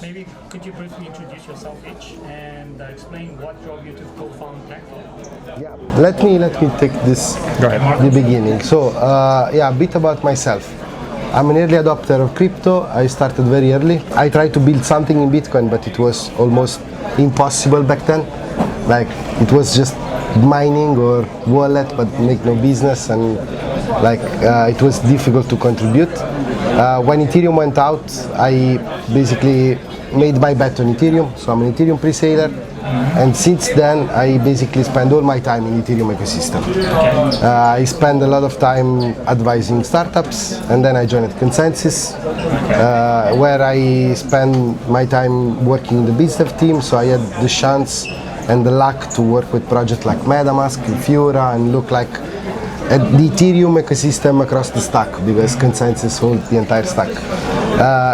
Maybe could you briefly introduce yourself each and explain what drove you to co-found TAC? Yeah. Let me take this the beginning. So yeah, a bit about myself. I'm an early adopter of crypto. I started very early. I tried to build something in Bitcoin, but it was almost impossible back then. Like it was just mining or wallet, but make no business, and like it was difficult to contribute. When Ethereum went out, I basically made my bet on Ethereum, so I'm an Ethereum pre-saler, and since then I basically spend all my time in Ethereum ecosystem. I spend a lot of time advising startups, and then I joined Consensus, where I spend my time working in the biz dev team, so I had the chance and the luck to work with projects like MetaMask, Fiora, and look like at the Ethereum ecosystem across the stack, because Consensus holds the entire stack.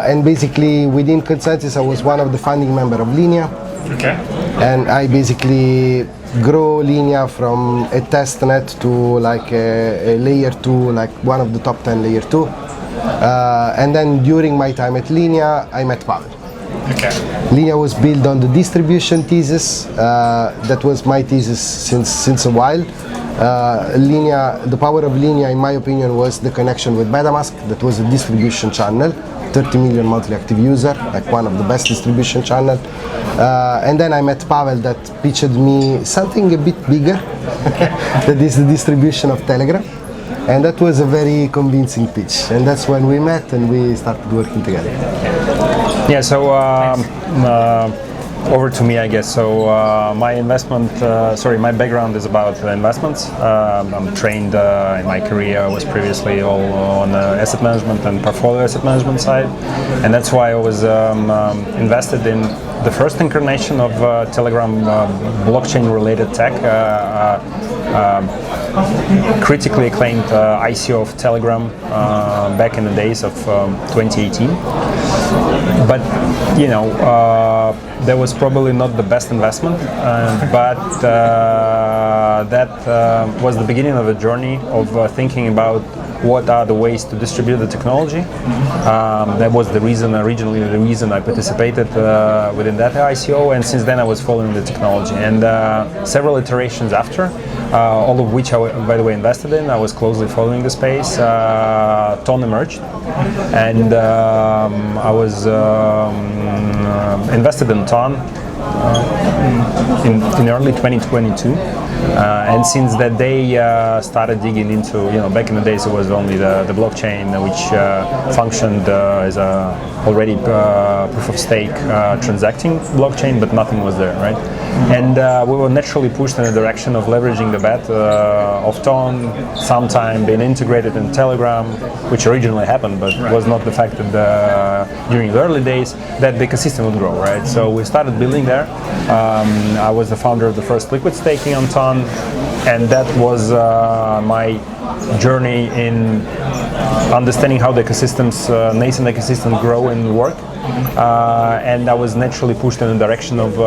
And basically within Consensus I was one of the founding members of Linea. Okay. And I basically grow Linea from a testnet to like a layer 2, like one of the top 10 layer 2. And then during my time at Linea, I met Pavel. Okay. Linea was built on the distribution thesis. That was my thesis since a while. Linea, the power of Linea, in my opinion, was the connection with MetaMask. That was a distribution channel, 30 million monthly active user, like one of the best distribution channel. And then I met Pavel that pitched me something a bit bigger, that is the distribution of Telegram. And that was a very convincing pitch. And that's when we met and we started working together. Yeah, so over to me, I guess. So my my background is about investments. I'm trained in my career. I was previously all on the asset management and portfolio asset management side, and that's why I was invested in the first incarnation of Telegram blockchain-related tech. Critically acclaimed ICO of Telegram back in the days of 2018. But you know, that was probably not the best investment, but that was the beginning of a journey of thinking about what are the ways to distribute the technology. That was the reason, originally the reason I participated within that ICO, and since then I was following the technology. And several iterations after, all of which I, by the way, invested in, I was closely following the space. TON emerged, and I was invested in TON in early 2022, and since that day started digging into, you know, back in the days it was only the blockchain which functioned as a already proof of stake transacting blockchain, but nothing was there, right? And we were naturally pushed in the direction of leveraging the bet of TON, sometime being integrated in Telegram, which originally happened, but was not the fact that during the early days that the ecosystem would grow, right? So we started building there. I was the founder of the first liquid staking on TON, and that was my journey in understanding how the ecosystems, nascent ecosystems grow and work. And I was naturally pushed in the direction of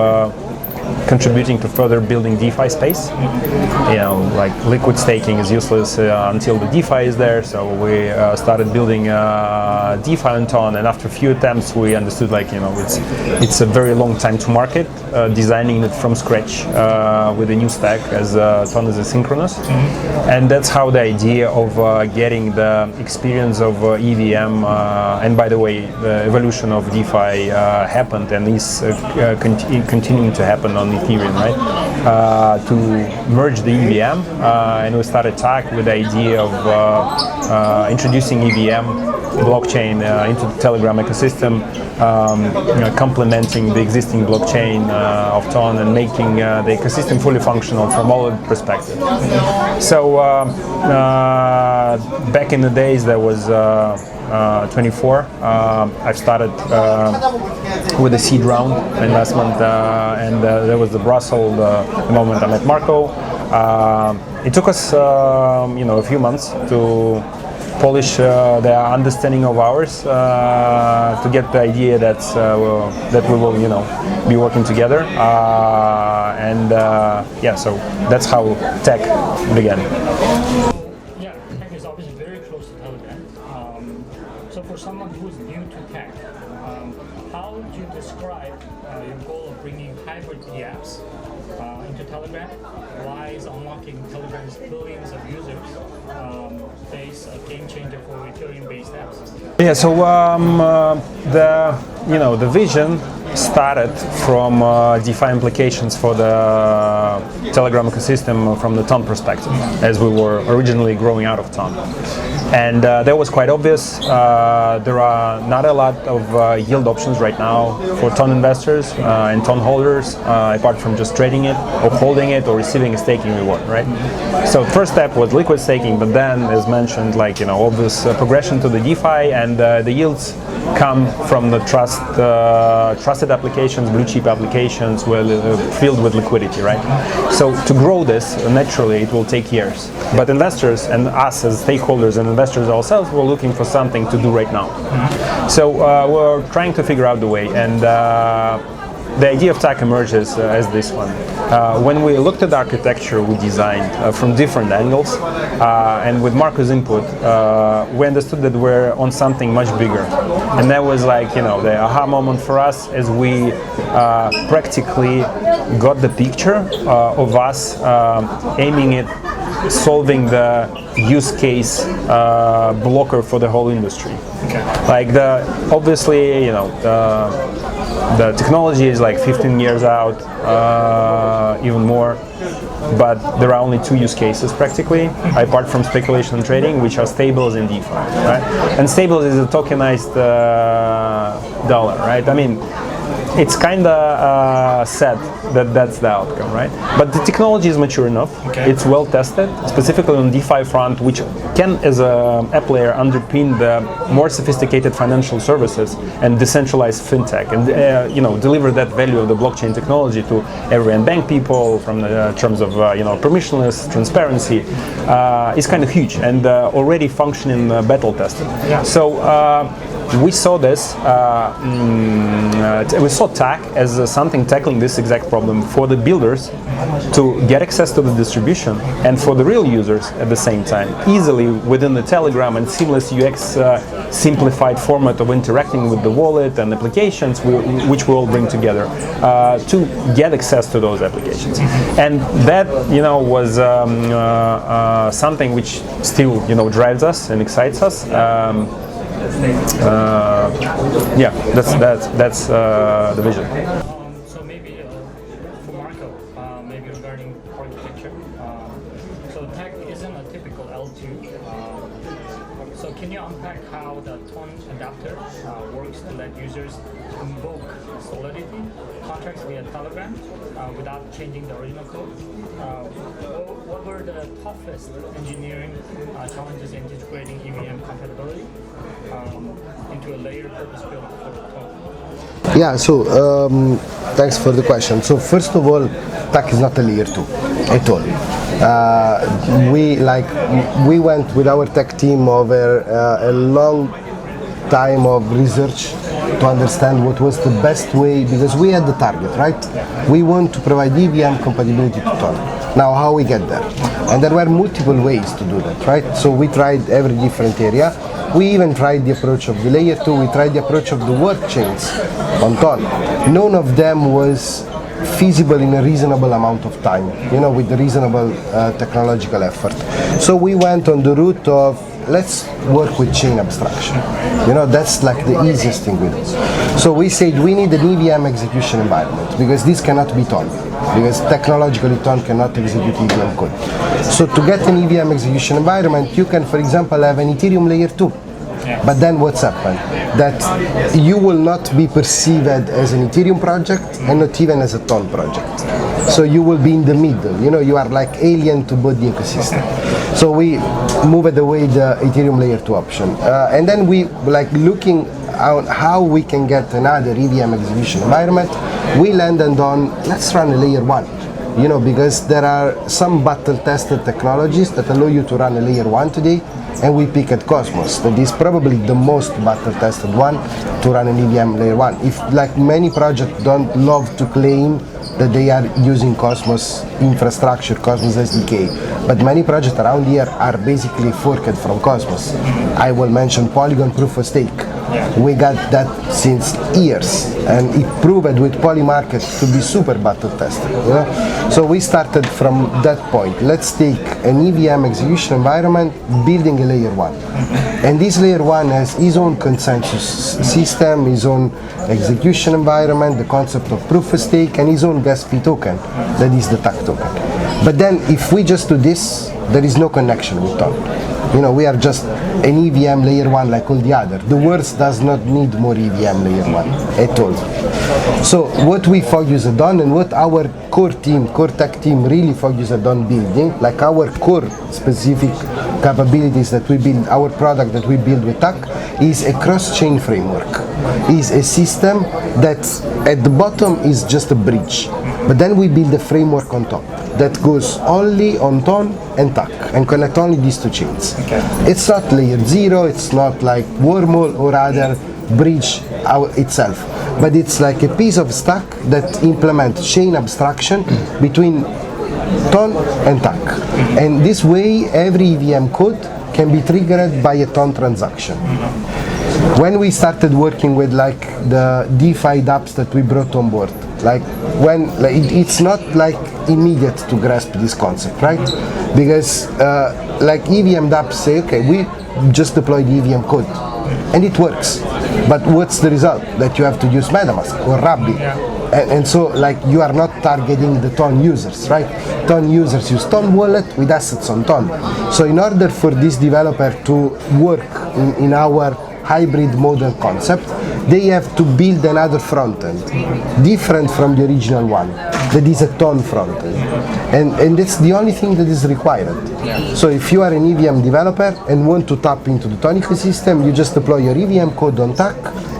contributing to further building DeFi space. You know, like liquid staking is useless until the DeFi is there, so we started building DeFi on TON, and after a few attempts we understood, like, you know, it's a very long time to market, designing it from scratch with a new stack, as TON is asynchronous. And that's how the idea of getting the experience of EVM, and by the way, the evolution of DeFi happened and is continuing to happen on Ethereum, right? To merge the EVM, and we started TAC with the idea of introducing EVM blockchain into the Telegram ecosystem, you know, complementing the existing blockchain of TON and making the ecosystem fully functional from all perspectives. So back in the days, there was 24. I've started with a seed round investment, and there was the Brussels. The moment I met Marco, it took us, you know, a few months to polish their understanding of ours, to get the idea that we will, you know, be working together, and yeah, so that's how tech began. Yeah, tech is obviously very close to Telegram. So for someone who is new to tech, how do you describe your goal of bringing hybrid apps into Telegram? Why is unlocking Telegram's billions of users face a game changer for Ethereum-based apps? Yeah, so the vision started from DeFi implications for the Telegram ecosystem from the TON perspective, as we were originally growing out of TON. And that was quite obvious. There are not a lot of yield options right now for TON investors and TON holders, apart from just trading it or holding it or receiving a staking reward, right? So first step was liquid staking, but then, as mentioned, obvious progression to the DeFi, and the yields come from the trusted applications, blue chip applications, filled with liquidity, right? So to grow this, naturally, it will take years. But investors and us as stakeholders and investors ourselves, we're looking for something to do right now. So we're trying to figure out the way, and the idea of TAC emerges as this one. When we looked at the architecture we designed from different angles, and with Marco's input, we understood that we're on something much bigger. And that was the aha moment for us, as we practically got the picture of us aiming at solving the use case blocker for the whole industry. Okay. Obviously, the technology is 15 years out, even more, but there are only two use cases practically, apart from speculation and trading, which are stables and DeFi, right? And stables is a tokenized dollar, right? I mean, it's kind of sad that that's the outcome, right? But the technology is mature enough. Okay. It's well tested, specifically on DeFi front, which can, as a app layer, underpin the more sophisticated financial services and decentralized fintech, and deliver that value of the blockchain technology to every bank people from the terms of permissionless transparency is kind of huge and already functioning battle tested. Yeah. So we saw this. We saw TAC as something tackling this exact problem for the builders to get access to the distribution, and for the real users at the same time, easily within the Telegram and seamless UX simplified format of interacting with the wallet and applications which we all bring together to get access to those applications. And that was something which still drives us and excites us. Yeah, that's the vision. So maybe for Marco, maybe regarding architecture. So TAC isn't a typical L2. So can you unpack how the TON adapter works to let users invoke Solidity contracts via Telegram without changing the original code? What were the toughest engineering challenges in integrating EVM compatibility into a layer purpose-built for TON? Yeah, so thanks for the question. So first of all, TAC is not a layer 2 at all. We went with our tech team over a long time of research to understand what was the best way, because we had the target, right? We want to provide EVM compatibility to TON. Now, how we get there? And there were multiple ways to do that, right? So we tried every different area. We even tried the approach of the layer 2, we tried the approach of the work chains on TON. None of them was feasible in a reasonable amount of time, with the reasonable technological effort. So we went on the route of, let's work with chain abstraction. That's the easiest thing we do. So we said we need an EVM execution environment, because this cannot be TON, because technologically TON cannot execute EVM code. So to get an EVM execution environment, you can, for example, have an Ethereum layer 2. But then what's happened? That you will not be perceived as an Ethereum project and not even as a TON project. So you will be in the middle, you are alien to both the ecosystem. So we moved away the Ethereum layer 2 option. And then we looking at how we can get another EVM execution environment, we landed on, let's run a layer 1. Because there are some battle-tested technologies that allow you to run a layer 1 today, and we pick at Cosmos. That is probably the most battle-tested one to run an EVM layer 1. If many projects don't love to claim that they are using Cosmos infrastructure, Cosmos SDK, but many projects around here are basically forked from Cosmos. I will mention Polygon Proof of Stake, We got that since years, and it proved with Polymarket to be super battle tested. You know? So we started from that point. Let's take an EVM execution environment, building a layer 1. And this layer 1 has his own consensus system, his own execution environment, the concept of proof of stake, and his own gas fee token, that is the TAC token. But then if we just do this, there is no connection with TON. You know, we are just an EVM layer 1 like all the other. The world does not need more EVM layer 1 at all. So what we focus on and what our core tech team really focuses on building, like our core specific capabilities that we build, our product that we build with TAC, is a cross-chain framework. Is a system that at the bottom is just a bridge. But then we build a framework on top that goes only on TON and TAC and connect only these two chains. Okay. It's not layer 0, it's not like wormhole or other bridge itself, but it's like a piece of stack that implements chain abstraction between TON and TAC. And this way every EVM code can be triggered by a TON transaction. When we started working with like the DeFi dApps that we brought on board, it's not like immediate to grasp this concept, right? Because like EVM dApps say, okay, we just deployed the EVM code and it works, but what's the result? That you have to use MetaMask or Rabbi. And so like you are not targeting the TON users, right? TON users use TON wallet with assets on TON. So in order for this developer to work in our hybrid model concept, they have to build another front end, different from the original one, that is a TON front end. And that's the only thing that is required. So if you are an EVM developer and want to tap into the TON ecosystem, you just deploy your EVM code on TAC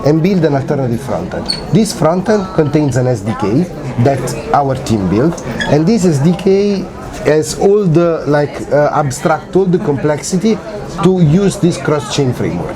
and build an alternative front end. This front end contains an SDK that our team built, and this SDK has all the abstract all the complexity to use this cross-chain framework.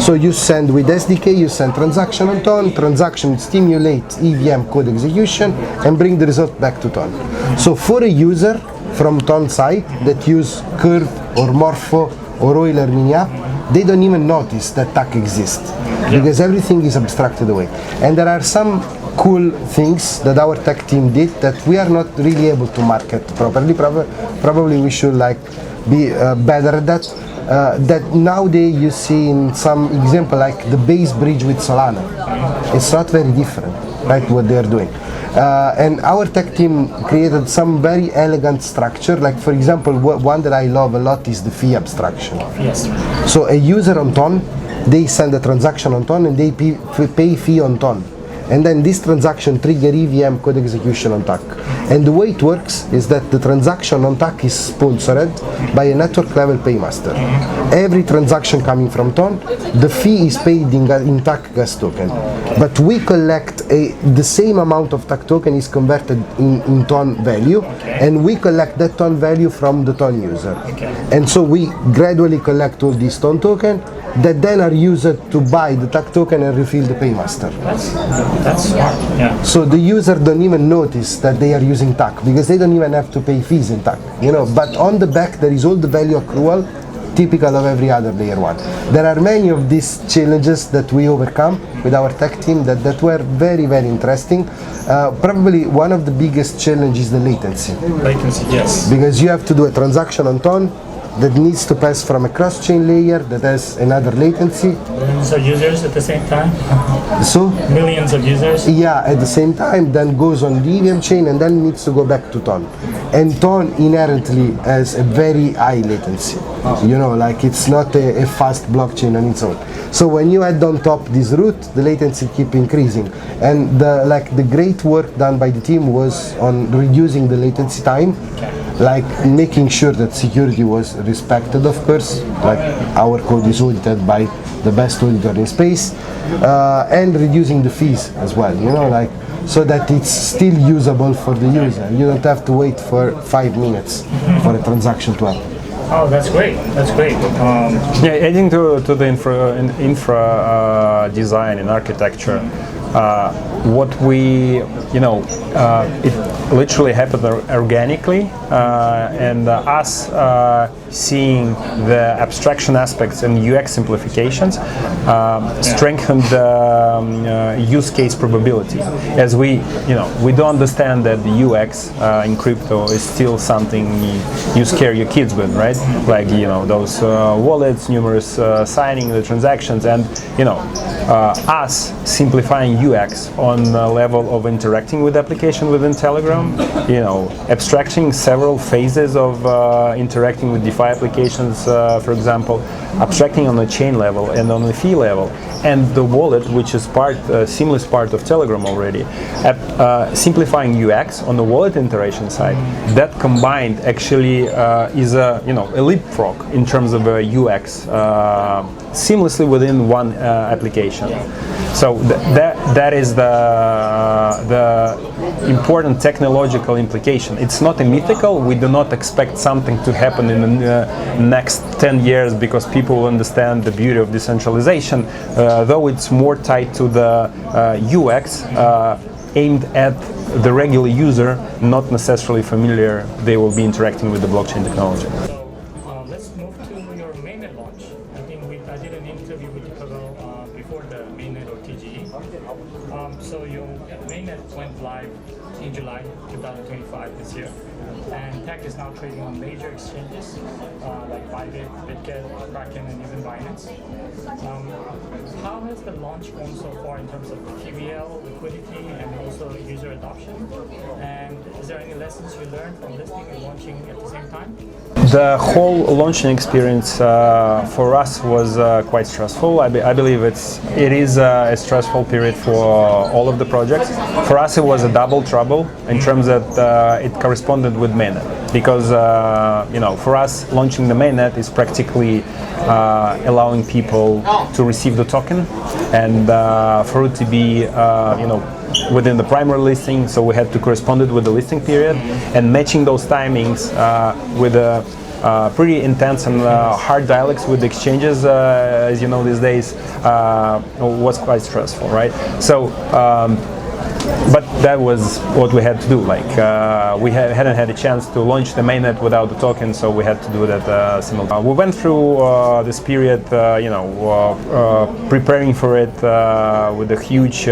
So you send with SDK, you send transaction on TON, transaction stimulate EVM code execution and bring the result back to TON. So for a user from TON side that use Curve or Morpho or Euler mini app, they don't even notice that TAC exists because everything is abstracted away. And there are some cool things that our tech team did that we are not really able to market properly. Probably we should be better at that. That nowadays you see in some example like the base bridge with Solana. It's not very different, right, what they are doing. And our tech team created some very elegant structure, like for example, one that I love a lot is the fee abstraction. Yes. So a user on TON, they send a transaction on TON and they pay fee on TON. And then this transaction trigger EVM code execution on TAC. And the way it works is that the transaction on TAC is sponsored by a network level paymaster. Every transaction coming from TON, the fee is paid in TAC gas token. But we collect the same amount of TAC token is converted in TON value, and we collect that TON value from the TON user. And so we gradually collect all these TON token that then are used to buy the TAC token and refill the paymaster. That's smart, yeah. So the user don't even notice that they are using TAC because they don't even have to pay fees in TAC, you know. But on the back there is all the value accrual typical of every other layer 1. There are many of these challenges that we overcome with our tech team that were very, very interesting. Probably one of the biggest challenges is the latency. Latency, yes. Because you have to do a transaction on TON that needs to pass from a cross-chain layer that has another latency. Millions of users at the same time? So? Millions of users? Yeah, at the same time, then goes on the EVM chain and then needs to go back to TON. And TON inherently has a very high latency. You know, like it's not a fast blockchain on its own. So when you add on top this root, the latency keep increasing. And the great work done by the team was on reducing the latency time, like making sure that security was respected, of course, like our code is audited by the best auditor in space, and reducing the fees as well, you know, like so that it's still usable for the user. You don't have to wait for 5 minutes for a transaction to happen. Oh, that's great. That's great. Yeah, adding to the infra design and architecture, what we, literally happened organically, and us seeing the abstraction aspects and UX simplifications strengthened the use case probability. As we do understand that the UX in crypto is still something you scare your kids with, right? Like those wallets, numerous signing, the transactions, and us simplifying UX on the level of interacting with the application within Telegram, abstracting several phases of interacting with DeFi applications, for example, abstracting on the chain level and on the fee level, and the wallet, which is seamless part of Telegram already, simplifying UX on the wallet interaction side. That combined actually is a leapfrog in terms of UX seamlessly within one application. So that is the important technological implication. It's not a mythical. We do not expect something to happen in the next 10 years because people will understand the beauty of decentralization, though it's more tied to the UX aimed at the regular user, not necessarily familiar. They will be interacting with the blockchain technology. So let's move to your mainnet launch. I think I did an interview with Pavel before the mainnet or TGE. So your mainnet went live in July 2025 this year, and TAC is now trading on major exchanges like Bybit, Bitget, Kraken, and even Binance. How has the launch gone so far in terms of TVL, liquidity, and also user adoption? And is there any lessons you learned from listing and launching at the same time? The whole launching experience for us was quite stressful. I believe it is a stressful period for all of the projects. For us, it was a double trouble in terms that it corresponded with mainnet, because for us, launching the mainnet is practically allowing people to receive the token, and for it to be within the primary listing, so we had to correspond it with the listing period, and matching those timings with a pretty intense and hard dialogues with the exchanges, as you know these days, was quite stressful, right? So but that was what we had to do. Like we hadn't had a chance to launch the mainnet without the token, so we had to do that simultaneously. We went through this period, preparing for it with a huge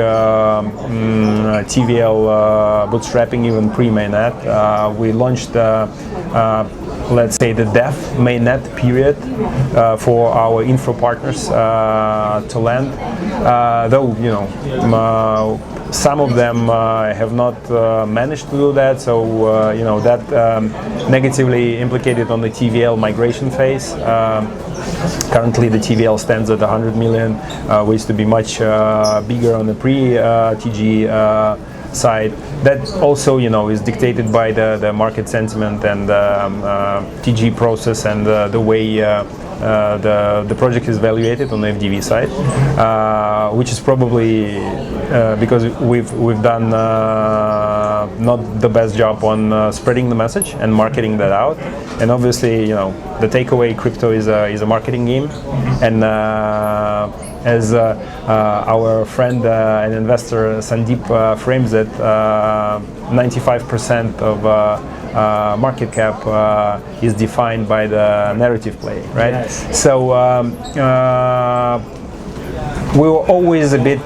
TVL bootstrapping, even pre-mainnet. We launched let's say the dev mainnet period for our info partners to land, though some of them have not managed to do that, so that negatively implicated on the TVL migration phase. Currently the TVL stands at 100 million. We used to be much bigger on the pre-TG side. That also is dictated by the market sentiment and TG process and the way the project is evaluated on the FDV side, which is probably because we've done not the best job on spreading the message and marketing that out. And obviously, the takeaway, crypto is a marketing game, and as our friend and investor Sandeep frames it, 95% of market cap is defined by the narrative play, right? Yes. So we were always a bit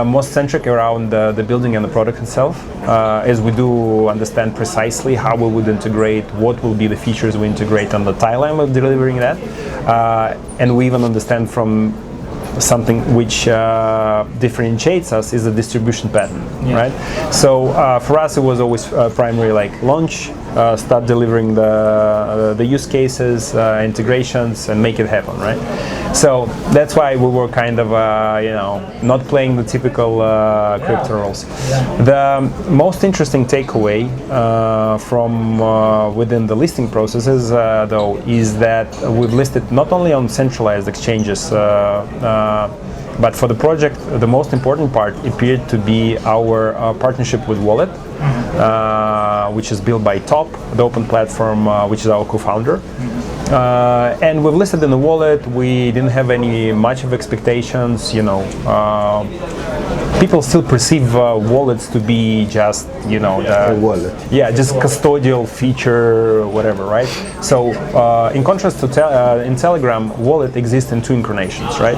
more centric around the building and the product itself, as we do understand precisely how we would integrate, what will be the features we integrate, and the timeline of delivering that, and we even understand from something which differentiates us is the distribution pattern, right? So for us, it was always primary, like launch, start delivering the use cases, integrations, and make it happen, right? So that's why we were kind of not playing the typical crypto roles. The most interesting takeaway from within the listing processes, though, is that we've listed not only on centralized exchanges, but for the project, the most important part appeared to be our partnership with Wallet, which is built by Top, the open platform, which is our co-founder. And we've listed in the wallet. We didn't have any much of expectations, people still perceive wallets to be just, you know, A wallet. yeah, just custodial feature, whatever, right? So in contrast to in Telegram, wallet exists in two incarnations, right?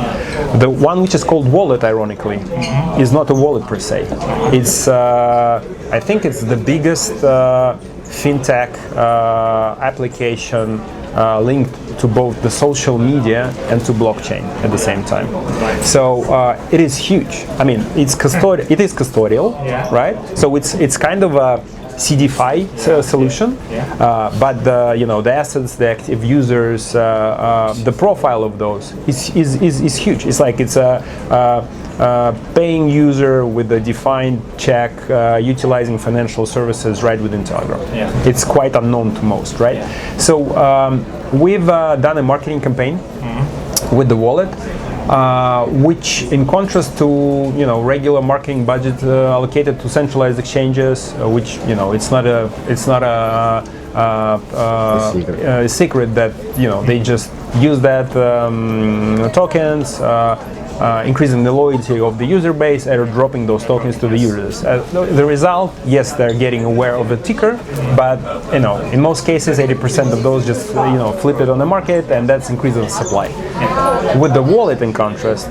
The one which is called wallet, ironically, is not a wallet per se. It's I think it's the biggest fintech application linked to both the social media and to blockchain at the same time. So it is huge. I mean, it is custodial, right? So it's kind of a CDFI solution, but the assets, the active users, the profile of those is huge. It's like it's a paying user with a defined check, utilizing financial services right within Telegram. It's quite unknown to most, right? So we've done a marketing campaign with the wallet, which, in contrast to regular marketing budget allocated to centralized exchanges, which it's not a secret that they just use that tokens. Increasing the loyalty of the user base and dropping those tokens to the users. The result, yes, they're getting aware of the ticker, but in most cases, 80% of those just flip it on the market, and that's increasing the supply. With the wallet, in contrast,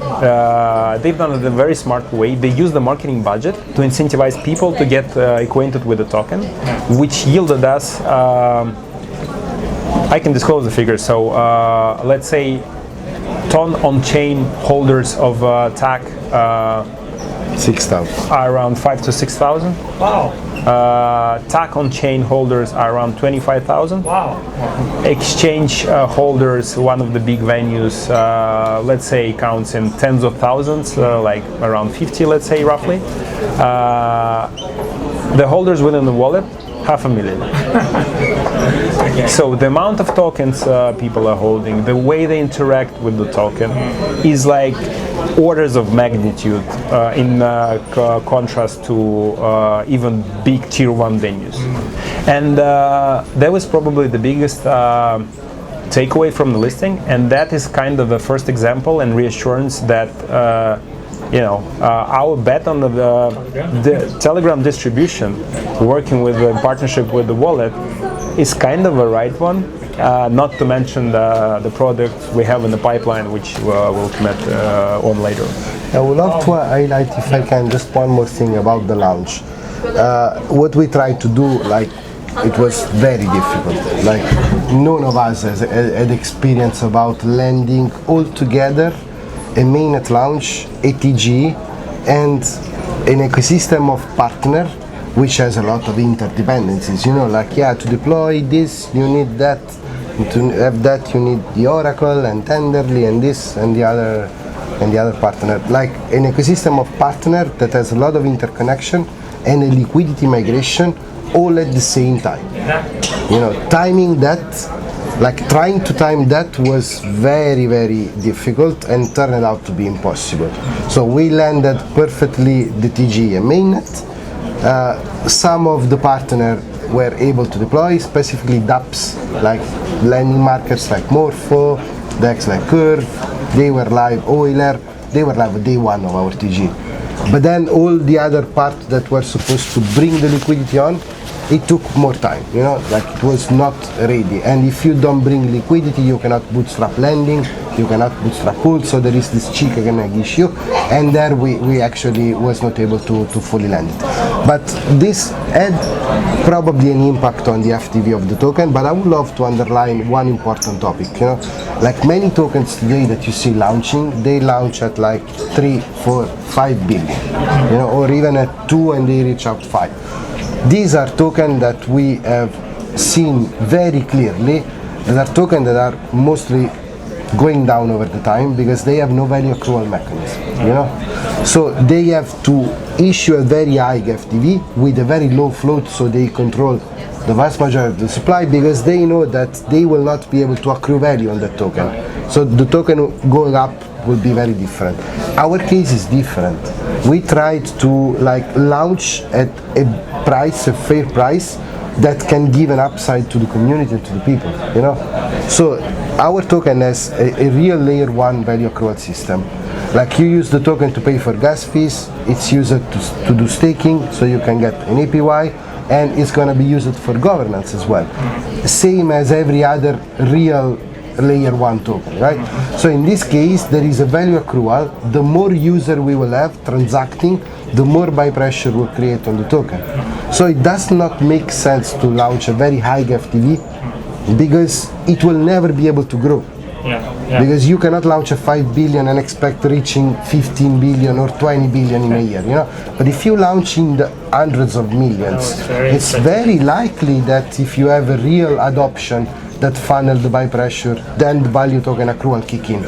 they've done it in a very smart way. They use the marketing budget to incentivize people to get acquainted with the token, which yielded us. I can disclose the figures. So let's say TON on-chain holders of TAC 6,000 are around 5,000 to 6,000. Wow. TAC on-chain holders are around 25,000. Wow. Exchange holders, one of the big venues, let's say counts in tens of thousands, like around 50, let's say roughly. The holders within the wallet, 500,000. So the amount of tokens people are holding, the way they interact with the token is like orders of magnitude in contrast to even big tier 1 venues. And that was probably the biggest takeaway from the listing, and that is kind of the first example and reassurance that our bet on the Telegram distribution, working with a partnership with the wallet, is kind of a right one. Not to mention the products we have in the pipeline, which we'll comment on later. I would love to highlight, if I can, just one more thing about the launch. What we tried to do, it was very difficult. None of us has had experience about landing all together a mainnet launch, ATG, and an ecosystem of partner, which has a lot of interdependencies. To deploy this, you need that. To have that, you need the Oracle and Tenderly and this and the other partner. Like an ecosystem of partner that has a lot of interconnection and a liquidity migration all at the same time. Timing that, trying to time that was very, very difficult and turned out to be impossible. So we landed perfectly the TG and mainnet. Some of the partners were able to deploy, specifically dApps like lending markets like Morpho, DEX like Curve. They were live, Euler. They were live day one of our TG. But then all the other parts that were supposed to bring the liquidity on, it took more time, it was not ready. And if you don't bring liquidity, you cannot bootstrap lending, you cannot bootstrap pools, so there is this chicken issue, and there we actually was not able to fully land it. But this had probably an impact on the FTV of the token, but I would love to underline one important topic. Many tokens today that you see launching, they launch at 3, 4, 5 billion, or even at 2 and they reach out 5. These are tokens that we have seen very clearly, that are tokens that are mostly going down over the time because they have no value accrual mechanism, So they have to issue a very high FTV with a very low float, so they control the vast majority of the supply because they know that they will not be able to accrue value on that token. So the token going up will be very different. Our case is different. We tried to launch at a price, a fair price, that can give an upside to the community and to the people, So our token has a real layer 1 value accrual system. Like you use the token to pay for gas fees, it's used to do staking, so you can get an APY, and it's going to be used for governance as well. Same as every other real layer 1 token, right? So in this case, there is a value accrual. The more user we will have transacting, the more buy pressure will create on the token. So it does not make sense to launch a very high FTV because it will never be able to grow. Because you cannot launch a 5 billion and expect reaching 15 billion or 20 billion in a year, you know. But if you launch in the hundreds of millions, it's very likely that if you have a real adoption that funnel the buy pressure, then the value token accrual kick in,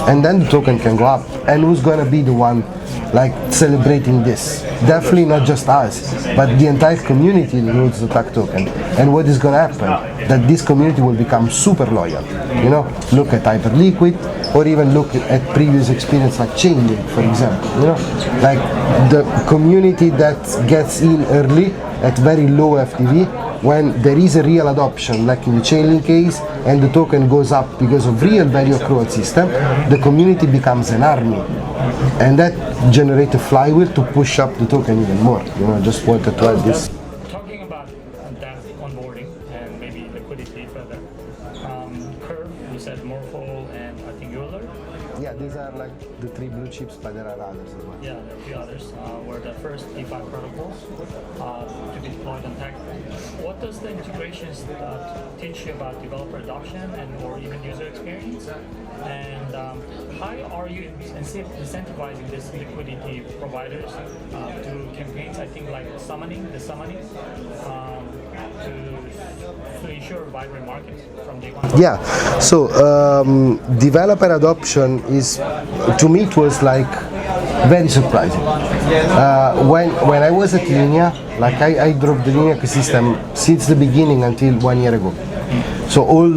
and then the token can go up. And who's gonna be the one like celebrating this? Definitely not just us, but the entire community that holds the TAC token. And what is gonna happen? That this community will become super loyal. You know, look at Hyperliquid, or even look at previous experience like Chainlink, for example. You know, like the community that gets in early at very low FTV. When there is a real adoption, like in the Chainlink case, and the token goes up because of real value accrual system, the community becomes an army. And that generates a flywheel to push up the token even more. You know, just wanted to add this. Talking about that onboarding and maybe liquidity further, Curve, you said Morpho, and I think Euler. Yeah, these are like the 3 blue chips, but there are others as well. Yeah, there are a few others. Were the first DeFi protocols to be deployed on TAC. What does the integrations teach you about developer adoption and or even user experience? And how are you incentivizing this liquidity providers to campaigns? I think like the summoning, to ensure vibrant markets from day one. Yeah, so developer adoption is, to me, it was like very surprising. When I was at Linea, like I drove the Linea ecosystem since the beginning until 1 year ago. So all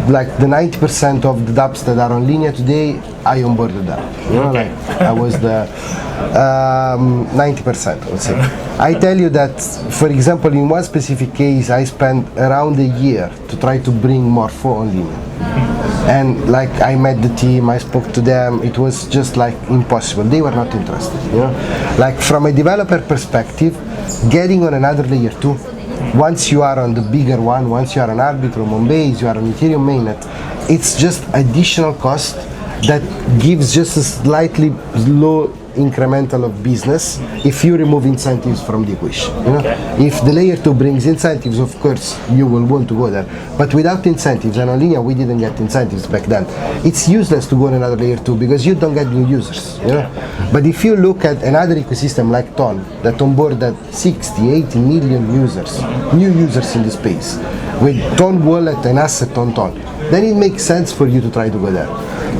like the 90% of the dApps that are on Linea today, I onboarded them. You know, like I was the 90%, I would say. I tell you that, for example, in one specific case, I spent around a year to try to bring Morpho on Linea. And like I met the team, I spoke to them, it was just like impossible. They were not interested, you know. Like from a developer perspective, getting on another layer 2, once you are on the bigger one, once you are on Arbitrum, on Base, you are on Ethereum mainnet, it's just additional cost that gives just a slightly low incremental of business if you remove incentives from the equation. You know? If the layer 2 brings incentives, of course you will want to go there. But without incentives, and on Linea we didn't get incentives back then, it's useless to go on another layer 2 because you don't get new users. You know? But if you look at another ecosystem like TON that onboarded 60, 80 million users, new users in the space, with TON wallet and asset on TON, then it makes sense for you to try to go there.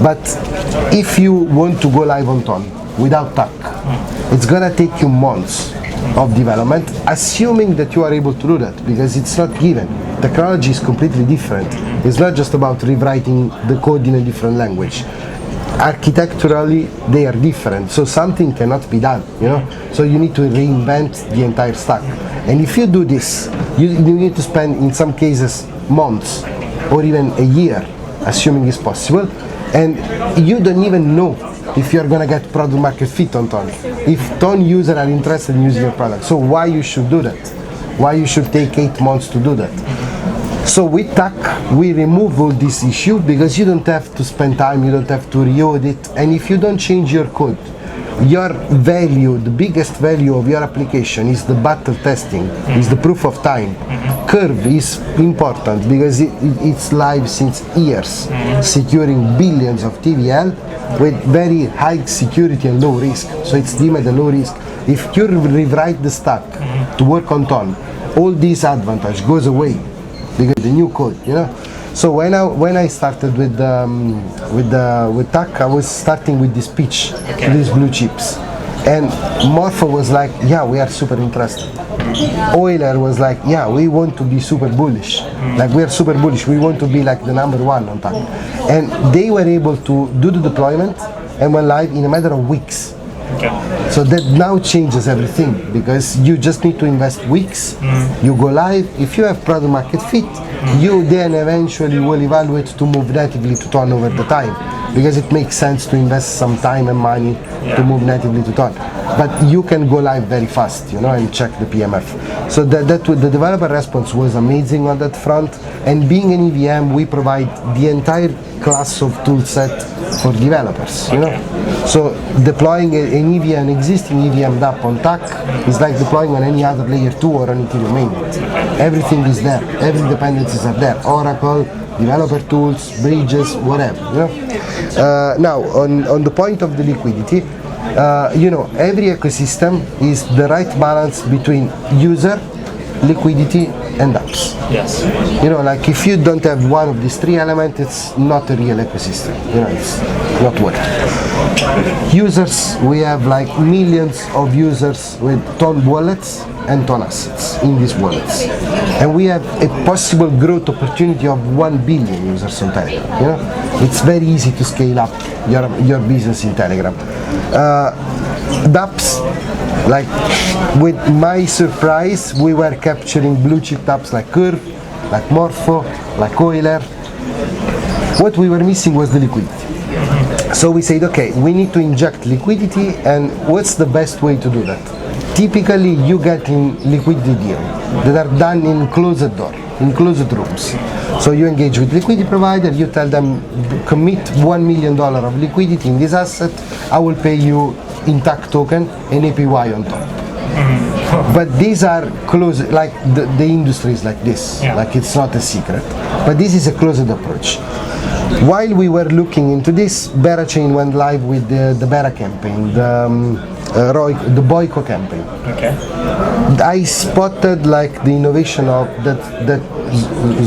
But if you want to go live on TON without TAC, it's gonna take you months of development, assuming that you are able to do that, because it's not given. Technology is completely different. It's not just about rewriting the code in a different language. Architecturally, they are different, so something cannot be done, you know? So you need to reinvent the entire stack. And if you do this, you need to spend, in some cases, months or even a year, assuming it's possible, and you don't even know if you're gonna get product market fit on TON. If TON users are interested in using your product, so why you should do that? Why you should take 8 months to do that? So with TAC, we remove all this issue because you don't have to spend time, you don't have to re-audit, and if you don't change your code, your value, the biggest value of your application is the battle testing, is the proof of time. Curve is important because it's live since years, securing billions of TVL with very high security and low risk. So it's deemed a low risk. If you rewrite the stack to work on TON, all this advantage goes away because the new code, you know. So when I started with TAC, I was starting with this pitch to these blue chips, and Morpho was like, yeah, we are super interested. Euler was like, yeah, we want to be super bullish. Like, we are super bullish. We want to be like the number one on TAC. And they were able to do the deployment and went live in a matter of weeks. Okay. So that now changes everything because you just need to invest weeks, you go live. If you have product market fit, you then eventually will evaluate to move natively to TON over the time because it makes sense to invest some time and money to move natively to TON. But you can go live very fast, and check the PMF. So the developer response was amazing on that front. And being an EVM, we provide the entire class of tool set for developers. So deploying an existing EVM DApp on TAC is like deploying on any other layer 2 or on Ethereum mainnet. Everything is there. Every dependencies are there. Oracle, developer tools, bridges, whatever. Now on the point of the liquidity. Every ecosystem is the right balance between user, liquidity, and apps. Yes. Like if you don't have one of these three elements, it's not a real ecosystem. It's not working. Users, we have like millions of users with TON wallets and TON assets in these wallets. And we have a possible growth opportunity of 1 billion users on Telegram. It's very easy to scale up your business in Telegram. dApps, like with my surprise, we were capturing blue chip dApps like Curve, like Morpho, like Euler. What we were missing was the liquidity. So we said, okay, we need to inject liquidity, and what's the best way to do that? Typically, you get in liquidity deals that are done in closed door, in closed rooms. So you engage with liquidity provider, you tell them, commit $1 million of liquidity in this asset, I will pay you in TAC token and APY on top. But these are closed, like the industry is like this, like it's not a secret. But this is a closed approach. While we were looking into this, Berachain went live with the Bera campaign, the Boyko campaign. Okay. I spotted like the innovation of that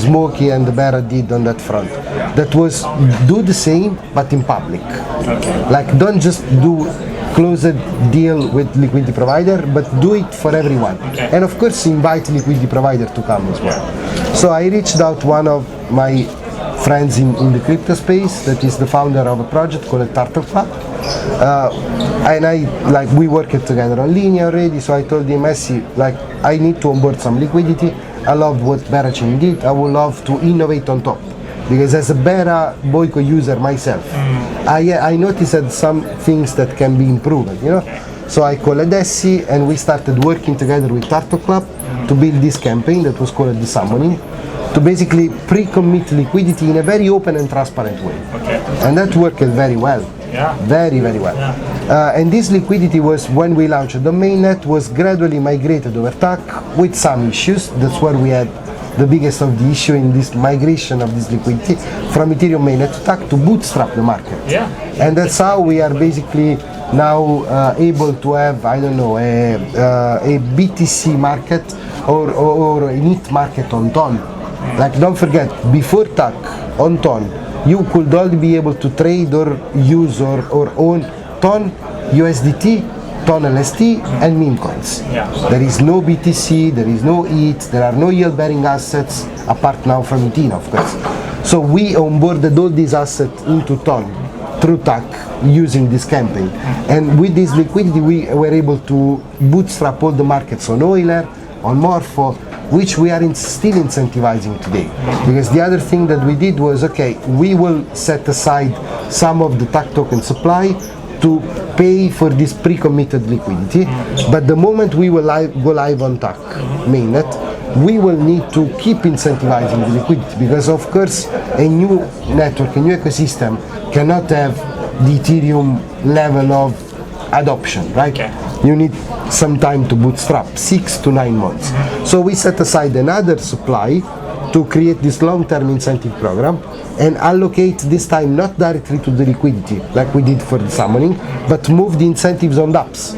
Smokey and the Bera did on that front. That was do the same but in public. Okay. Like don't just do closed deal with liquidity provider, but do it for everyone. Okay. And of course invite liquidity provider to come as well. So I reached out one of my friends in the crypto space that is the founder of a project called Turtle Club. And we worked together on Linea already, so I told him, I need to onboard some liquidity. I love what Berachain did. I would love to innovate on top. Because as a Bera Boyko user myself, I noticed that some things that can be improved, So I called Adessi and we started working together with Turtle Club to build this campaign that was called the Summoning, to basically pre-commit liquidity in a very open and transparent way. Okay. And that worked very well. Yeah. Very, very well. Yeah. And this liquidity was, when we launched the mainnet, was gradually migrated over TAC with some issues. That's where we had the biggest of the issue in this migration of this liquidity from Ethereum mainnet to TAC to bootstrap the market. Yeah. And that's how we are basically now able to have, I don't know, a BTC market or an ETH market on TON. Like don't forget, before TAC on TON, you could only be able to trade or use or own TON, USDT, TON LST, and meme coins. Yeah. There is no BTC, there is no ETH, there are no yield-bearing assets, apart now from ETH, of course. So we onboarded all these assets into TON through TAC using this campaign. And with this liquidity, we were able to bootstrap all the markets on Euler, on Morpho, which we are still incentivizing today. Because the other thing that we did was, okay, we will set aside some of the TAC token supply to pay for this pre-committed liquidity, but the moment we will go live on TAC mainnet, we will need to keep incentivizing the liquidity, because of course a new network, a new ecosystem cannot have the Ethereum level of adoption, right? Okay. You need some time to bootstrap, 6 to 9 months. So we set aside another supply to create this long-term incentive program and allocate this time not directly to the liquidity like we did for the summoning, but move the incentives on dApps.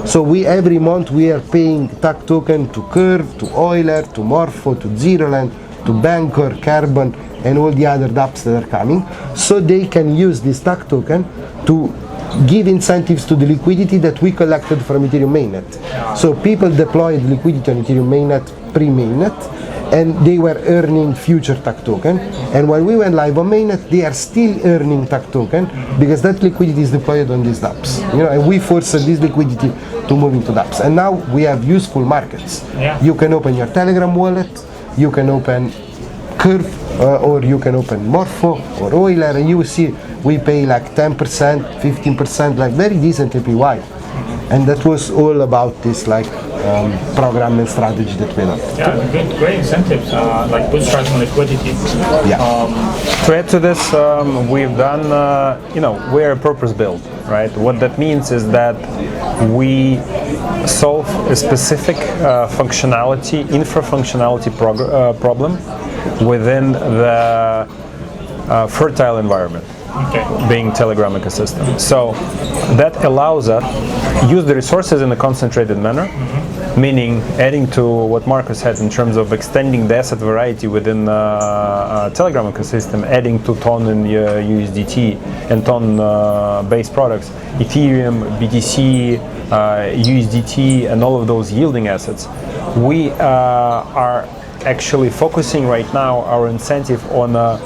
So every month we are paying TAC token to Curve, to Euler, to Morpho, to Zeroland, to Bancor, Carbon, and all the other dApps that are coming, so they can use this TAC token to give incentives to the liquidity that we collected from Ethereum mainnet. So people deployed liquidity on Ethereum mainnet pre-mainnet, and they were earning future TAC token. And when we went live on mainnet, they are still earning TAC token because that liquidity is deployed on these dApps. And we forced this liquidity to move into dApps. And now we have useful markets. Yeah. You can open your Telegram wallet, you can open Curve, or you can open Morpho or Euler, and you will see we pay like 10%, 15%, like very decent APY. And that was all about this program and strategy that we adopted. Yeah, great incentives, like bootstrapping liquidity. Yeah. To add to this, we've done, we're a purpose build, right? What that means is that we solve a specific functionality, infra functionality problem within the fertile environment. Okay. Being Telegram ecosystem. So that allows us to use the resources in a concentrated manner, meaning adding to what Marcus had in terms of extending the asset variety within Telegram ecosystem, adding to TON and USDT and TON based products, Ethereum, BTC, USDT, and all of those yielding assets. We are actually focusing right now our incentive on a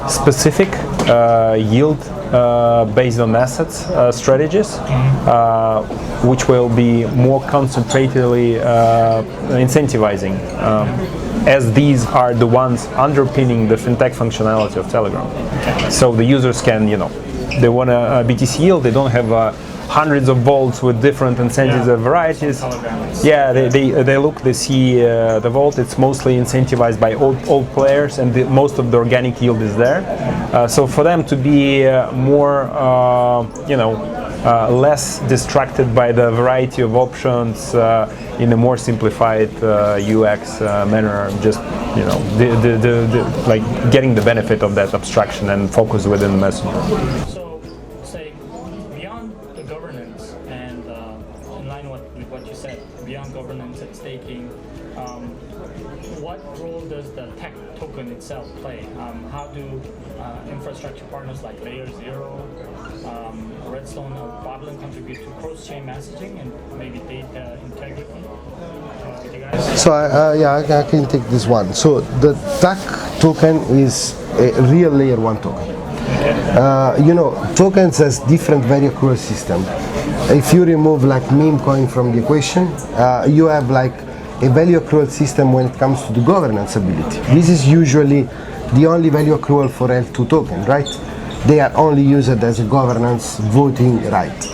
specific yield based on assets strategies, which will be more concentratedly incentivizing, as these are the ones underpinning the fintech functionality of Telegram. So the users can, they want a BTC yield, they don't have hundreds of vaults with different incentives and varieties. Yeah, they see the vault. It's mostly incentivized by old players, and most of the organic yield is there. So for them to be more, less distracted by the variety of options in a more simplified UX manner, just like getting the benefit of that abstraction and focus within the messenger. Beyond governance and staking, what role does the TAC token itself play? How do infrastructure partners like Layer 0, Redstone or Babylon contribute to cross-chain messaging and maybe data integrity? So I can take this one. So the TAC token is a real Layer 1 token. Tokens has different value accrual system. If you remove meme coin from the equation, you have a value accrual system when it comes to the governance ability. This is usually the only value accrual for L2 token, right? They are only used as a governance voting right.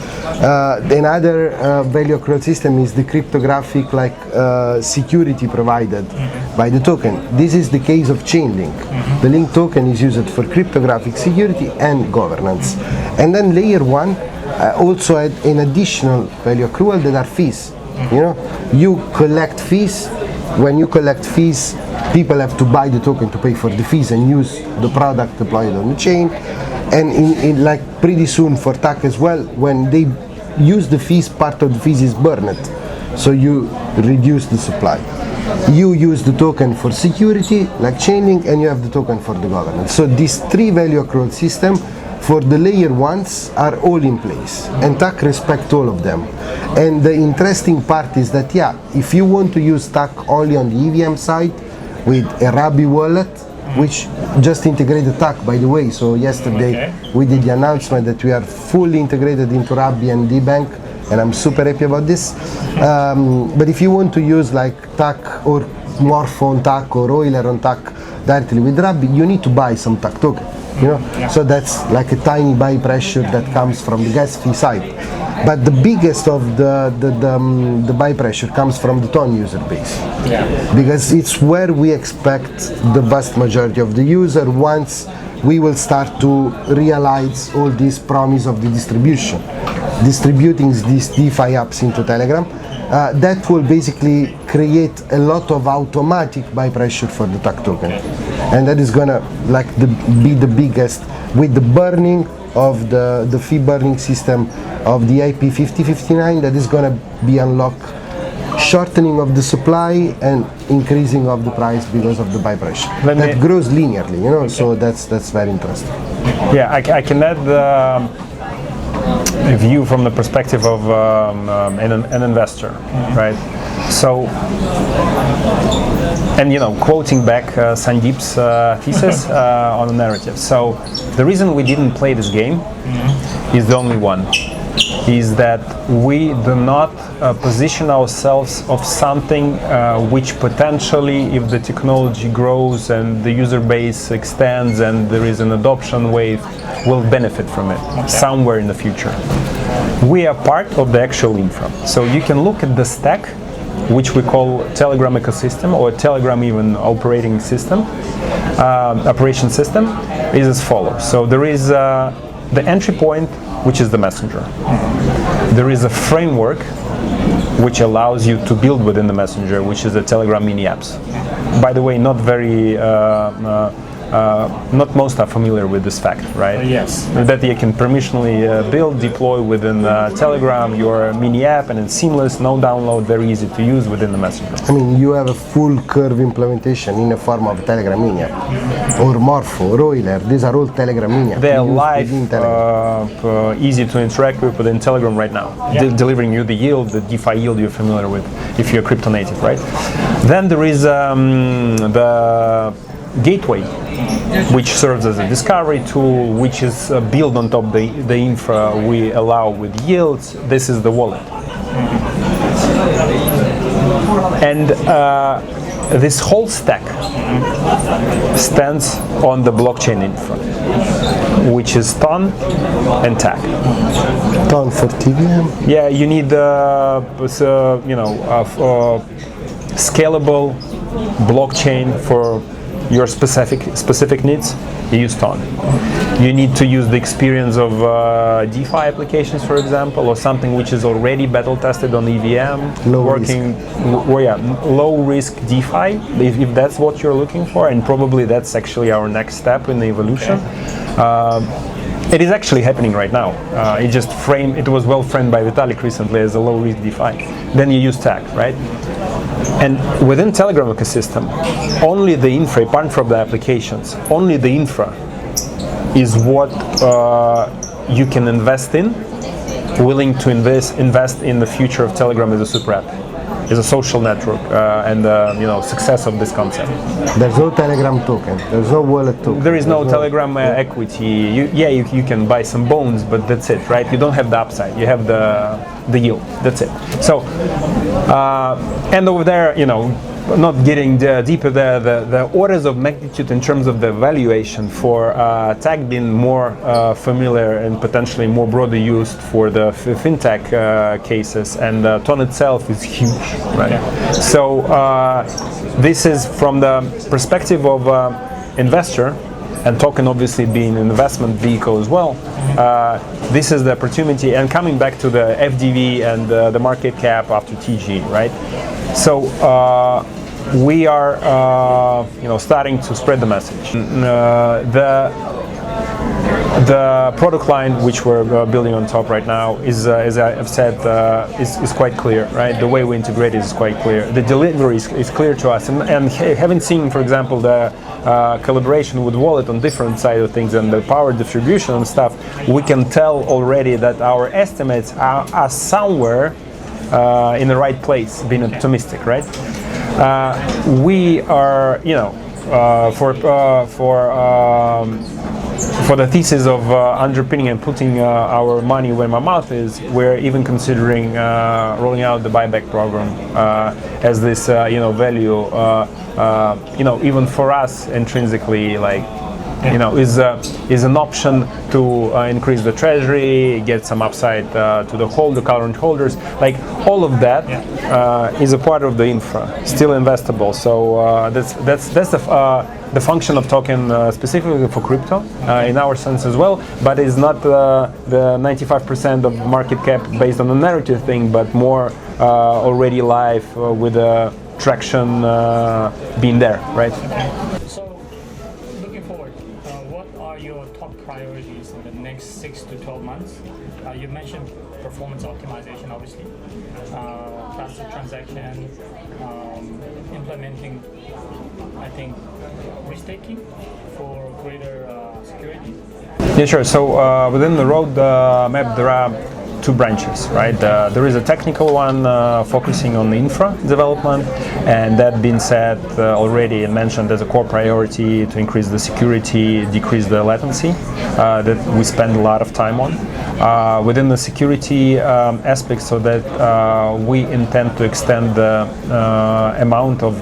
Another value accrual system is the cryptographic security provided by the token. This is the case of Chainlink. The link token is used for cryptographic security and governance. And then Layer 1 also had an additional value accrual that are fees. You collect fees. When you collect fees, people have to buy the token to pay for the fees and use the product deployed on the chain. And in pretty soon for TAC as well, when they use the fees, part of the fees is burned. So you reduce the supply. You use the token for security, like Chainlink, and you have the token for the governance. So these three value accrual system for the Layer 1s are all in place, and TAC respect all of them. And the interesting part is that, if you want to use TAC only on the EVM side with a Rabbi wallet, which just integrated TAC, by the way. So yesterday we did the announcement that we are fully integrated into Rabbi and D-Bank, and I'm super happy about this. But if you want to use TAC or Morpho on TAC or Euler on TAC directly with Rabbi, you need to buy some TAC token. So that's a tiny buy pressure that comes from the gas fee side. But the biggest of the buy pressure comes from the TON user base, because it's where we expect the vast majority of the user once we will start to realize all this promise of the distributing these DeFi apps into Telegram. That will basically create a lot of automatic buy pressure for the TAC token, and that is gonna be the biggest with the burning of the fee burning system of the IP 5059. That is gonna be unlocked, shortening of the supply and increasing of the price because of the buy pressure that grows linearly. So that's very interesting. Yeah, I can add a view from the perspective of an investor, right? So, and quoting back Sandeep's thesis on the narrative. So, the reason we didn't play this game is the only one. Is that we do not position ourselves of something which potentially, if the technology grows and the user base extends and there is an adoption wave, will benefit from it somewhere in the future. We are part of the actual infra. So you can look at the stack, which we call Telegram ecosystem or Telegram even operation system, is as follows. So there is the entry point, which is the messenger. There is a framework which allows you to build within the messenger, which is the Telegram mini apps. By the way, not most are familiar with this fact, right? Yes. That you can permissionally build, deploy within Telegram your mini app, and it's seamless, no download, very easy to use within the messenger. I mean, you have a full curve implementation in a form of Telegram mini app, or Morpho, or Euler. These are all Telegram mini apps. They are live, easy to interact with within Telegram right now, delivering you the yield, the DeFi yield you're familiar with, if you're crypto native, right? Then there is the gateway, which serves as a discovery tool, which is built on top of the infra we allow with yields. This is the wallet. And this whole stack stands on the blockchain infra, which is TON and TAC. TON for TVM? Yeah, you need scalable blockchain for your specific needs. You use TON. You need to use the experience of DeFi applications, for example, or something which is already battle tested on EVM, low risk DeFi, if that's what you're looking for, and probably that's actually our next step in the evolution. It is actually happening right now. It was well framed by Vitalik recently as a low risk DeFi. Then you use TAC, right? And within Telegram ecosystem, only the infra, apart from the applications, only the infra is what you can invest in, willing to invest in the future of Telegram as a super app, as a social network, and success of this concept. There's no Telegram token. There's no wallet token. There is no Telegram equity. You can buy some bones, but that's it, right? You don't have the upside. You have the yield. That's it. So, and over there, not getting deeper there, the orders of magnitude in terms of the valuation for TAC being more familiar and potentially more broadly used for the fintech cases, and TON itself is huge, right? Yeah. So this is from the perspective of investor, and token obviously being an investment vehicle as well. This is the opportunity, and coming back to the FDV and the market cap after TG, right? So we are, starting to spread the message. The product line which we're building on top right now is, as I've said, is quite clear, right? The way we integrate is quite clear. The delivery is clear to us, and having seen, for example, the collaboration with Wallet on different side of things and the power distribution and stuff, we can tell already that our estimates are somewhere in the right place, being optimistic, right? We are, for the thesis of underpinning and putting our money where my mouth is, we're even considering rolling out the buyback program as this, value, even for us intrinsically, is an option to increase the treasury, get some upside to the current holders. Like all of that is a part of the infra, still investable. So that's the function of token specifically for crypto in our sense as well. But it's not the 95% of market cap based on the narrative thing, but more already live with the traction being there, right? Priorities in the next 6 to 12 months. You mentioned performance optimization, obviously, faster transaction, implementing, I think, risk-taking for greater security. Yeah, sure. So within the road map, there are two branches, right? There is a technical one focusing on the infra development, and that being said, already mentioned as a core priority to increase the security, decrease the latency that we spend a lot of time on. Within the security aspect, so that we intend to extend the amount of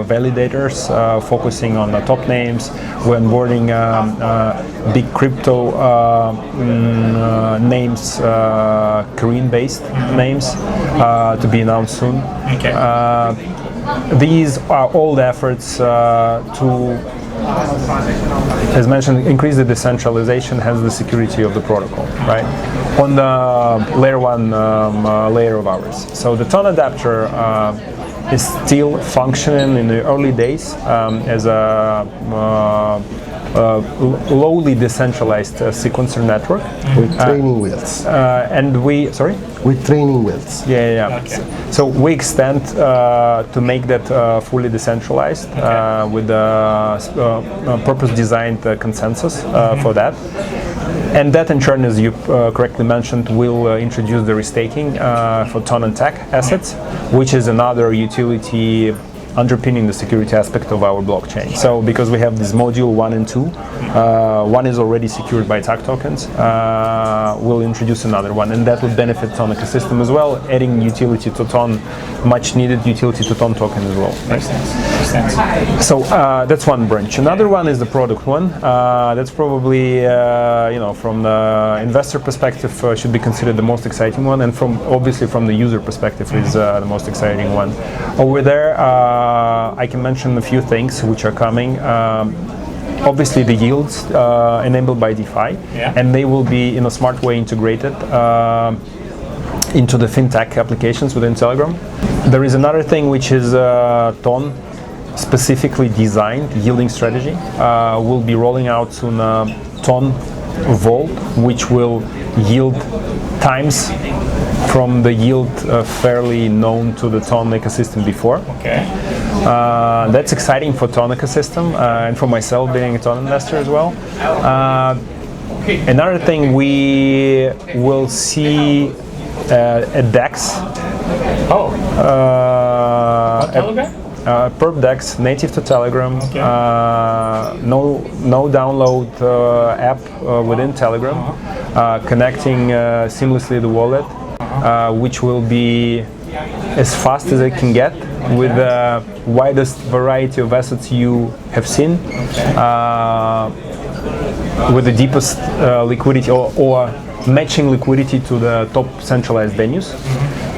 validators focusing on the top names. We're onboarding big crypto names, Korean-based names, to be announced soon. Okay. These are all the efforts to, as mentioned, increase the decentralization, hence the security of the protocol, right? On the layer 1 layer of ours. So the TON adapter is still functioning in the early days as a lowly decentralized sequencer network with training wheels. And we, sorry? With training wheels. Yeah. Okay. So we extend to make that fully decentralized with a purpose-designed consensus for that. And that in turn, as you correctly mentioned, will introduce the restaking for TON and TAC assets, which is another utility underpinning the security aspect of our blockchain. So because we have this module 1 and 2, one is already secured by TAC tokens, we'll introduce another one, and that would benefit TON ecosystem as well, adding utility to TON, much needed utility to TON token as well. Makes sense. So that's one branch. Another one is the product one. That's probably, from the investor perspective, should be considered the most exciting one, and obviously from the user perspective is the most exciting one. Over there, I can mention a few things which are coming. Obviously the yields enabled by DeFi, and they will be in a smart way integrated into the fintech applications within Telegram. There is another thing which is TON specifically designed yielding strategy. We'll be rolling out soon TON Vault, which will yield times from the yield fairly known to the TON ecosystem before. Okay. That's exciting for TON ecosystem and for myself being a TON investor as well. Another thing, we will see a DEX. Oh. Telegram? Perp DEX native to Telegram. Okay. No download app within Telegram, connecting seamlessly the wallet, which will be as fast as it can get, with the widest variety of assets you have seen, with the deepest liquidity or matching liquidity to the top centralized venues,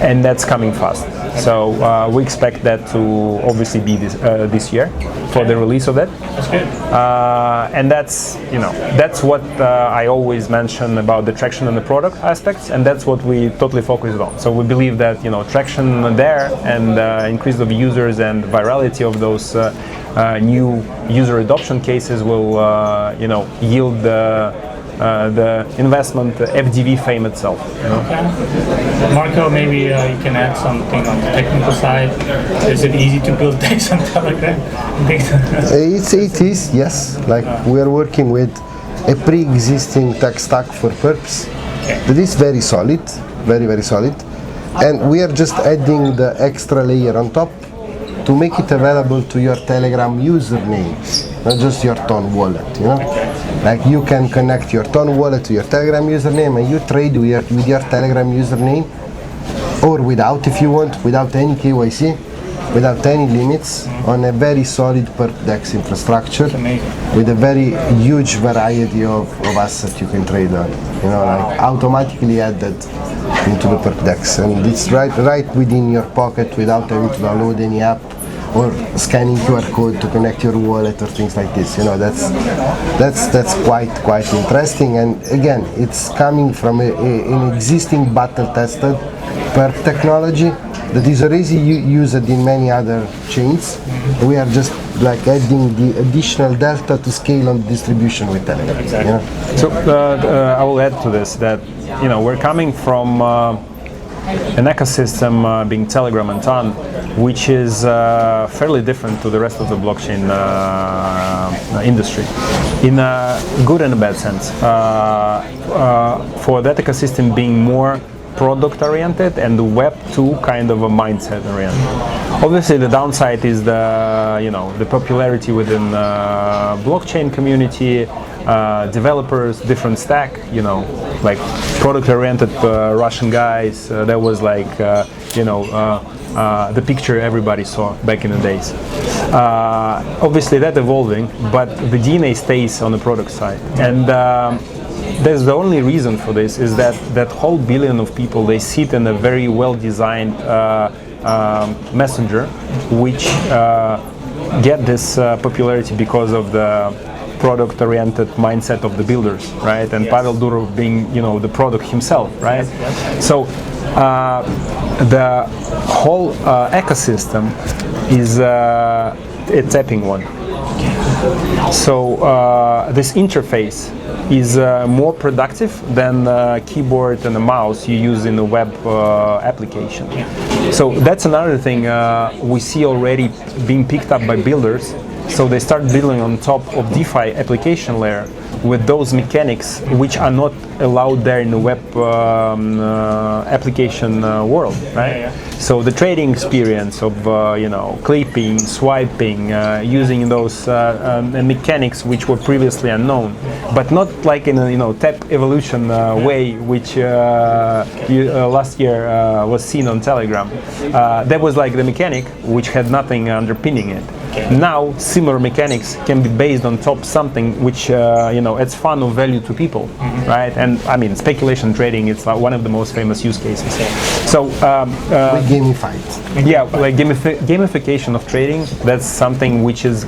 and that's coming fast. So we expect that to obviously be this year for the release of that. That's good. And that's what I always mention about the traction and the product aspects, and that's what we totally focused on. So we believe that traction there and increase of users and virality of those new user adoption cases will yield the investment FDV fame itself. Okay. Marco, maybe you can add something on the technical side. Is it easy to build DEX on Telegram? It is, yes. Like we are working with a pre-existing tech stack for perps that is very solid, very solid, and we are just adding the extra layer on top to make it available to your Telegram username, not just your TON wallet. Like you can connect your TON wallet to your Telegram username, and you trade with your Telegram username, or without, if you want, without any KYC, without any limits, on a very solid perp DEX infrastructure with a very huge variety of assets you can trade on. Like automatically added into the perp DEX, and it's right within your pocket without having to download any app or scanning QR code to connect your wallet or things like this. That's quite interesting, and again, it's coming from an existing battle-tested perp technology that is already used in many other chains. We are just like adding the additional delta to scale on distribution with Telegram. Exactly. So I will add to this that we're coming from an ecosystem being Telegram and TON, which is fairly different to the rest of the blockchain industry, in a good and a bad sense. For that ecosystem being more product oriented, and the Web 2 kind of a mindset oriented. Obviously, the downside is the popularity within blockchain community, developers, different stack. Like product oriented Russian guys. That was like the picture everybody saw back in the days. Obviously, that's evolving, but the DNA stays on the product side, and there's the only reason for this is that whole billion of people, they sit in a very well-designed messenger, which get this popularity because of the product-oriented mindset of the builders, right? And Pavel Altukhov being, the product himself, right? Yes. So the whole ecosystem is a tapping one. So this interface is more productive than the keyboard and the mouse you use in a web application. So that's another thing we see already being picked up by builders. So they start building on top of DeFi application layer with those mechanics which are not allowed there in the web application world, right? Yeah. So the trading experience of clipping, swiping, using those mechanics which were previously unknown, but not like in a tap evolution way, which last year was seen on Telegram. That was like the mechanic which had nothing underpinning it. Now similar mechanics can be based on top something which adds fun or value to people, right? And I mean, speculation trading, it's one of the most famous use cases. So we gamify it. Yeah, like gamification of trading, that's something which is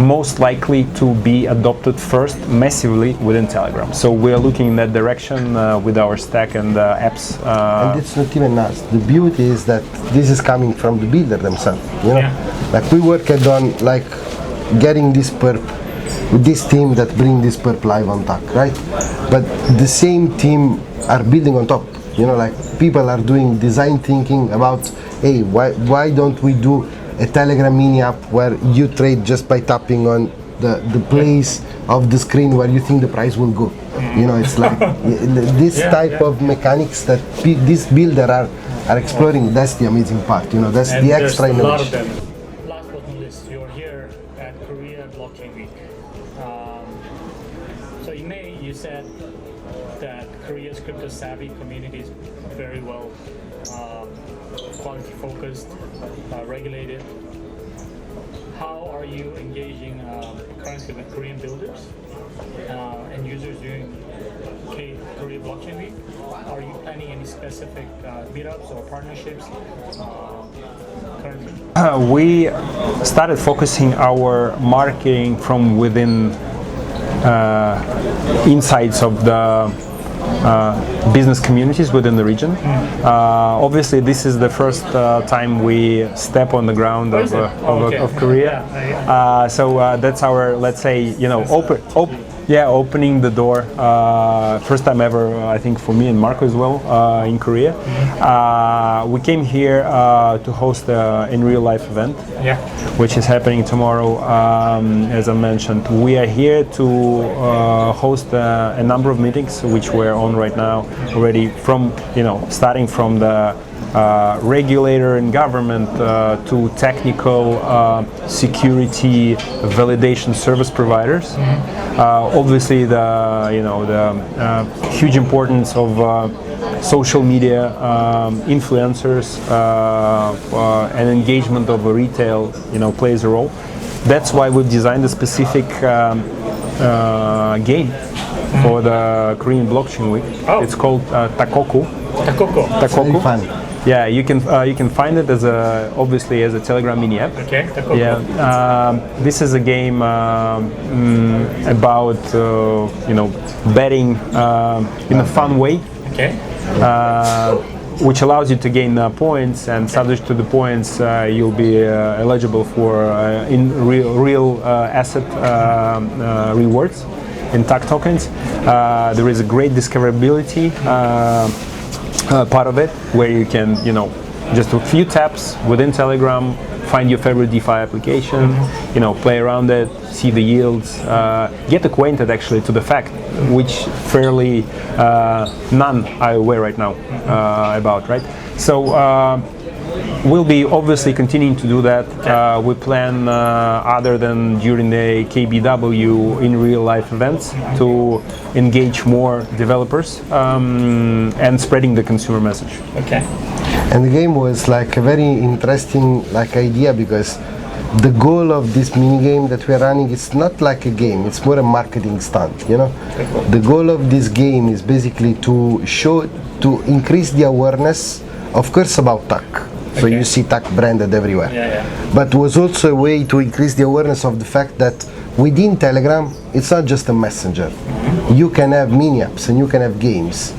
most likely to be adopted first massively within Telegram. So we are looking in that direction with our stack and apps. And it's not even us. The beauty is that this is coming from the builder themselves. Like we worked on like getting this perp with this team that bring this perp live on TAC, right? But the same team are building on top. Like people are doing design thinking about, hey, why don't we do a Telegram mini app where you trade just by tapping on the place of the screen where you think the price will go. It's like this type of mechanics that this builder are exploring. That's the amazing part. That's and the extra there's a lot of innovation. them. Last but not least, you're here at Korea Blockchain Week. So in May, you said that Korea's crypto savvy community is very well quality focused, regulated. How are you engaging currently with Korean builders and users during Korea Blockchain Week? Are you planning any specific meetups or partnerships currently? We started focusing our marketing from within insights of the business communities within the region. Obviously, this is the first time we step on the ground of Korea. So that's our, let's say, opening the door. First time ever, I think, for me and Marco as well in Korea. We came here to host in real life event, which is happening tomorrow. As I mentioned, we are here to host a number of meetings, which we're on right now already. From starting from the regulator and government to technical security validation service providers. Obviously, the huge importance of social media influencers and engagement of retail, plays a role. That's why we've designed a specific game for the Korean Blockchain Week. It's called Takoku. Very fun. Yeah, you can find it as obviously as a Telegram mini app. Okay. Yeah, this is a game about betting in a fun way. Okay. Which allows you to gain points, and subject to the points, you'll be eligible for in real asset rewards in TAC tokens. There is a great discoverability part of it, where you can, just a few taps within Telegram, find your favorite DeFi application, you know, play around it, see the yields, get acquainted actually to the fact, which fairly none are aware right now about, right? So we'll be obviously continuing to do that. We plan, other than during the KBW, in real life events to engage more developers and spreading the consumer message. Okay. And the game was like a very interesting idea, because the goal of this mini game that we are running is not like a game, it's more a marketing stunt, you know. The goal of this game is basically to increase the awareness, of course, about TAC. So you see TAC branded everywhere. But was also a way to increase the awareness of the fact that within Telegram, it's not just a messenger. You can have mini apps and you can have games.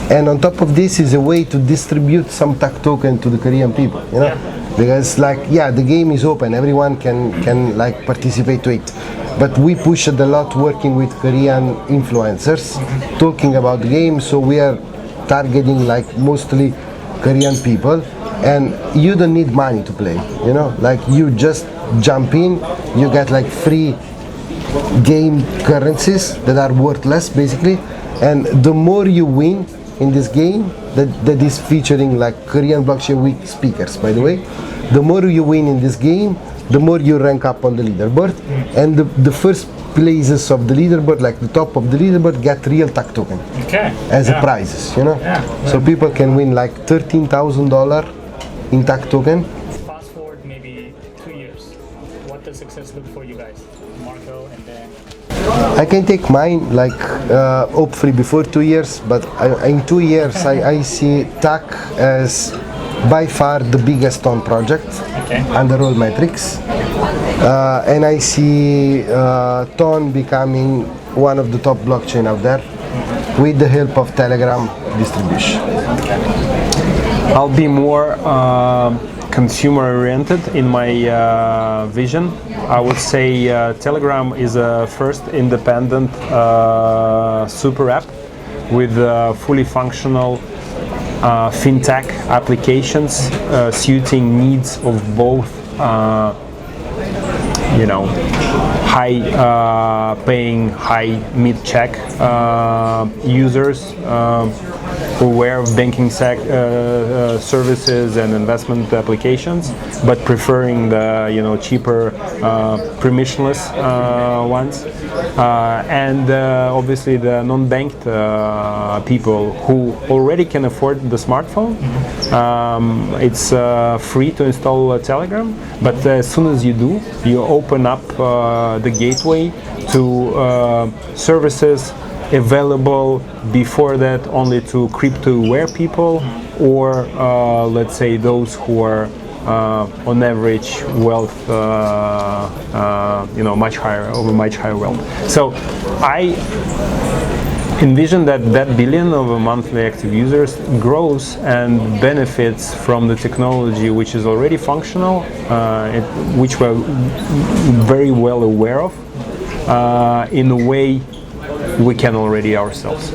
And on top of this is a way to distribute some TAC token to the Korean people, you know? Because the game is open, everyone can participate to it. But we pushed a lot working with Korean influencers, talking about the game, so we are targeting mostly Korean people. And you don't need money to play, you know, you just jump in, you get free game currencies that are worthless basically, and the more you win in this game, that is featuring Korean Blockchain Week speakers, by the way, the more you win in this game, the more you rank up on the leaderboard, and the first places of the leaderboard, the top of the leaderboard, get real TAC token as a prizes, you know. So people can win $13,000 in TAC token. Fast forward maybe 2 years. What does success look for you guys? Marco, and then I can take mine hopefully before 2 years, but in 2 years I see TAC as by far the biggest TON project under all metrics, and I see TON becoming one of the top blockchain out there with the help of Telegram distribution. I'll be more consumer-oriented in my vision. I would say Telegram is a first independent super app with fully functional fintech applications suiting needs of both high paying, high mid-check users aware of banking services and investment applications, but preferring the cheaper permissionless ones, and obviously the non-banked people who already can afford the smartphone. It's free to install Telegram, but as soon as you do, you open up the gateway to services available before that only to crypto-aware people, or let's say those who are on average wealth, much higher wealth. So I envision that billion of monthly active users grows and benefits from the technology which is already functional, which we're very well aware of, in a way we can already ourselves.